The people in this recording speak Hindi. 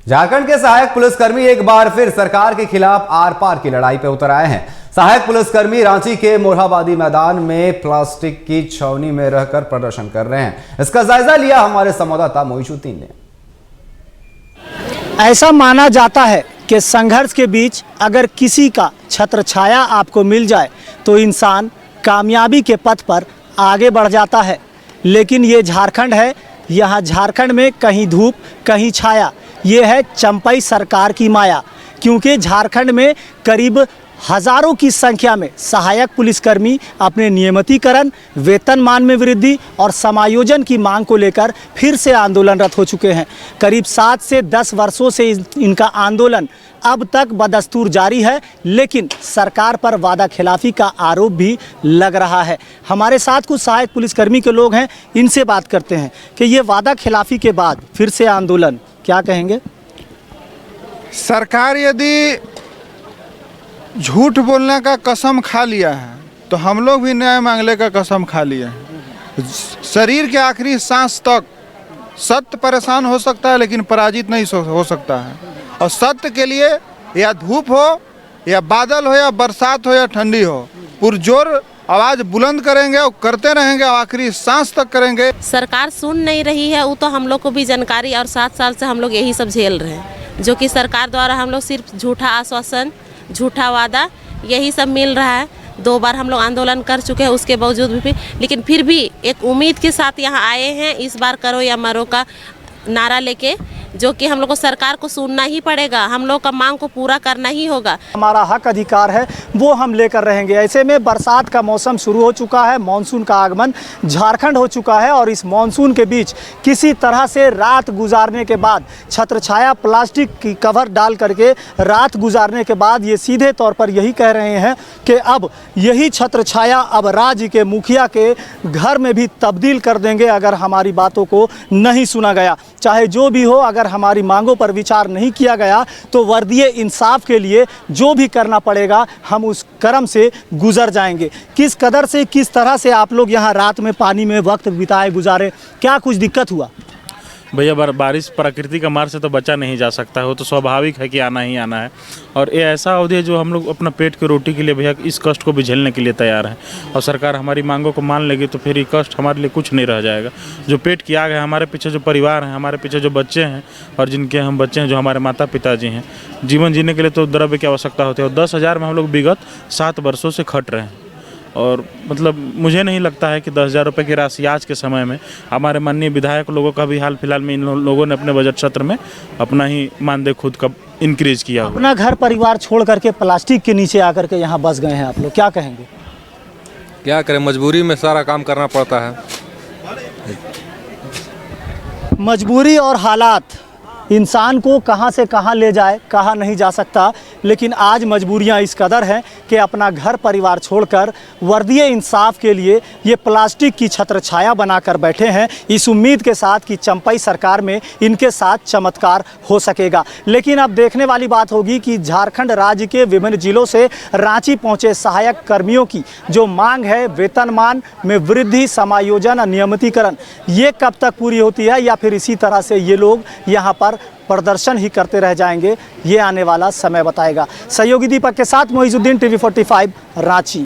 झारखंड के सहायक पुलिसकर्मी एक बार फिर सरकार के खिलाफ आर पार की लड़ाई पे उतर आए हैं। सहायक पुलिसकर्मी रांची के मोरहाबादी मैदान में प्लास्टिक की छावनी में रहकर प्रदर्शन कर रहे हैं। इसका जायजा लिया हमारे संवाददाता मोइजुद्दीन ने। ऐसा माना जाता है कि संघर्ष के बीच अगर किसी का छत्र छाया आपको मिल जाए तो इंसान कामयाबी के पथ पर आगे बढ़ जाता है। लेकिन ये झारखंड है, यहाँ झारखंड में कहीं धूप कहीं छाया। ये है चंपई सरकार की माया, क्योंकि झारखंड में करीब हजारों की संख्या में सहायक पुलिसकर्मी अपने नियमितीकरण, वेतनमान में वृद्धि और समायोजन की मांग को लेकर फिर से आंदोलनरत हो चुके हैं। करीब 7 से 10 वर्षों से इनका आंदोलन अब तक बदस्तूर जारी है, लेकिन सरकार पर वादा खिलाफी का आरोप भी लग रहा है। हमारे साथ कुछ सहायक पुलिसकर्मी के लोग हैं, इनसे बात करते हैं कि ये वादा खिलाफी के बाद फिर से आंदोलन, क्या कहेंगे? सरकार यदि झूठ बोलने का कसम खा लिया है तो हम लोग भी न्याय मांगने का कसम खा लिए हैं। शरीर के आखिरी सांस तक सत्य परेशान हो सकता है, लेकिन पराजित नहीं हो सकता है। और सत्य के लिए या धूप हो या बादल हो या बरसात हो या ठंडी हो, पुरजोर आवाज़ बुलंद करेंगे और करते रहेंगे, आखिरी सांस तक करेंगे। सरकार सुन नहीं रही है, वो तो हम लोग को भी जानकारी, और 7 साल से हम लोग यही सब झेल रहे हैं, जो कि सरकार द्वारा हम लोग सिर्फ झूठा आश्वासन, झूठा वादा, यही सब मिल रहा है। 2 बार हम लोग आंदोलन कर चुके हैं, उसके बावजूद भी लेकिन फिर भी एक उम्मीद के साथ यहाँ आए हैं, इस बार करो या मरो का नारा लेके, जो कि हम लोग को सरकार को सुनना ही पड़ेगा, हम लोग का मांग को पूरा करना ही होगा। हमारा हक अधिकार है वो हम लेकर रहेंगे। ऐसे में बरसात का मौसम शुरू हो चुका है, मानसून का आगमन झारखंड हो चुका है और इस मानसून के बीच किसी तरह से रात गुजारने के बाद, छत्र छाया प्लास्टिक की कवर डाल करके रात गुजारने के बाद ये सीधे तौर पर यही कह रहे हैं कि अब यही छत्र छाया अब राज्य के मुखिया के घर में भी तब्दील कर देंगे अगर हमारी बातों को नहीं सुना गया। चाहे जो भी हो, अगर हमारी मांगों पर विचार नहीं किया गया तो वर्दीय इंसाफ के लिए जो भी करना पड़ेगा हम उस क्रम से गुजर जाएंगे। किस कदर से, किस तरह से आप लोग यहाँ रात में पानी में वक्त बिताए, गुजारे, क्या कुछ दिक्कत हुआ? भैया बारिश प्रकृति का मार से तो बचा नहीं जा सकता है, वो तो स्वाभाविक है कि आना ही आना है। और ये ऐसा अवधि है जो हम लोग अपना पेट की रोटी के लिए भैया इस कष्ट को भी झेलने के लिए तैयार हैं। और सरकार हमारी मांगों को मान लेगी तो फिर ये कष्ट हमारे लिए कुछ नहीं रह जाएगा। जो पेट की आग है, हमारे पीछे जो परिवार हैं, हमारे पीछे जो बच्चे हैं और जिनके हम बच्चे हैं, जो हमारे माता पिताजी हैं, जीवन जीने के लिए तो द्रव्य की आवश्यकता होती है। और 10,000 में हम लोग विगत 7 वर्षों से खट रहे हैं। और मतलब मुझे नहीं लगता है कि 10,000 रुपये की राशि आज के समय में, हमारे माननीय विधायक लोगों का भी हाल फिलहाल में इन लोगों ने अपने बजट सत्र में अपना ही मानदेय खुद का इंक्रीज किया। अपना घर परिवार छोड़ करके प्लास्टिक के नीचे आकर के यहाँ बस गए हैं आप लोग, क्या कहेंगे? क्या करें, मजबूरी में सारा काम करना पड़ता है। मजबूरी और हालात इंसान को कहां से कहां ले जाए, कहा नहीं जा सकता। लेकिन आज मजबूरियां इस कदर हैं कि अपना घर परिवार छोड़कर वर्दीय इंसाफ के लिए ये प्लास्टिक की छत्र छाया बनाकर बैठे हैं, इस उम्मीद के साथ कि चंपई सरकार में इनके साथ चमत्कार हो सकेगा। लेकिन अब देखने वाली बात होगी कि झारखंड राज्य के विभिन्न जिलों से रांची पहुंचे सहायक कर्मियों की जो मांग है, वेतनमान में वृद्धि, समायोजन और नियमितीकरण, ये कब तक पूरी होती है, या फिर इसी तरह से ये लोग यहाँ पर प्रदर्शन ही करते रह जाएंगे, ये आने वाला समय बताएगा। सहयोगी दीपक के साथ मोइजुद्दीन, TV 45 रांची।